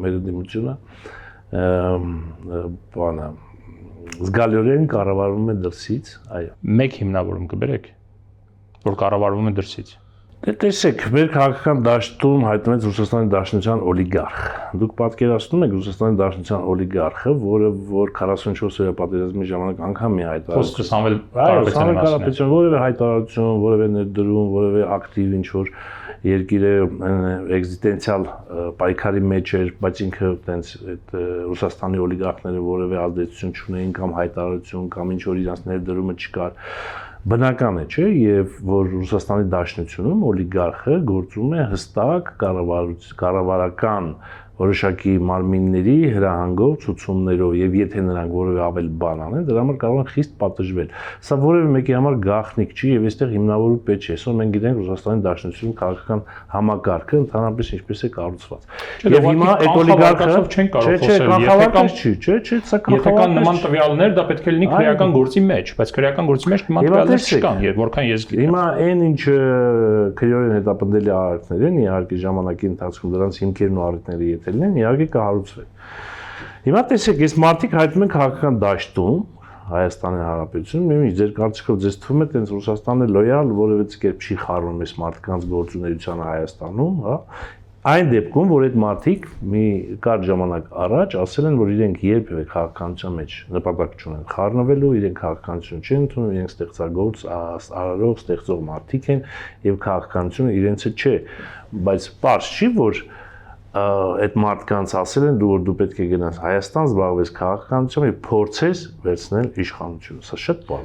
մեր դիմությունը բանը զգալիորեն կառավարվում է դրսից, այո։ Մեկ հիմնավորում կբերեք, որ կառավարվում է դրսից։ Տեսեք, մեր քաղաքական դաշտում հայտնվեց Ռուսաստանի Դաշնության օլիգարխ։ Դուք պատկերացնում եք Ռուսաստանի Դաշնության օլիգարխը, որը որ 44-օրյա պատերազմի ժամանակ անգամ մի Խոսքը Սամվել Կարապետյանի որևէ հայտարարություն, որևէ ներդրում, որևէ ակտիվ ինչ-որ երկիրը էգզիստենցիալ պայքարի մեջ էր, բայց ինքը տենց այդ Ռուսաստանի օլիգարխները որևէ ազդեցություն չունեին կամ հայտարարություն կամ ինչ-որ իրանց ներդրումը չկար։ Բնական է, չէ, եւ որ Ռուսաստանի Դաշնությունում օլիգարխը գործում է հստակ կառավարական որոշակի մարմինների հրահանգով, ցուցումներով եւ եթե նրանք որևէ ավել բան անեն, դրա համար կարող են խիստ պատժվել։ Սա որևէ մեկի համար գաղտնիք չի եւ այստեղ հիմնավորում պետք չէ։ Այսօր մենք գիտենք Ռուսաստանի Դաշնությունում քաղաքական համակարգը ընդհանրապես ինչպես է կառուցված։ Եվ հիմա այդ օլիգարխը չեն կարող խոսել, չէ, սա եթե կան նման տվյալներ, դա պետք է լինի քրեական գործի մեջ, բայց քրեական գործի մեջ նման տվյալներ չկան, եւ որքան ես գիտեմ։ Հիմա այն ինչ քրեորեն հետապնդելի արարքներ են, իհարկե ժամանակի ընթացքում դրանց հիմքերն ու առիթները ետելն իհարկե կհարուցվեն։ Հիմա տեսեք, այս մարդիկ հայտնվում են քաղաքական դաշտում Հայաստանի Հանրապետությունում, իմիջ ձեր կարծիքով ձեզ թվում է տենց Ռուսաստանը լոյալ որևէ կերպ չի խառնում այս մարդկանց գործունեությանը Հայաստանում, հա։ Այն դեպքում, որ այդ մարդիկ մի կարճ ժամանակ առաջ ասել են, որ իրենք երբևէ քաղաքականության մեջ նպատակ չունեն խառնվելու, իրենք քաղաքականություն չեն ընդունում, իրենք ստեղծագործ արարող, ստեղծող մարդիկ են եւ քաղաքականությունը իրենցը չէ, բայց պարզ չի, որ այդ մարդկանց ասել են որ դու պետք է գնաս Հայաստան, զբաղվես քաղաքականությամբ եւ փորձես վերցնել իշխանությունը։ Սա շատ բարձր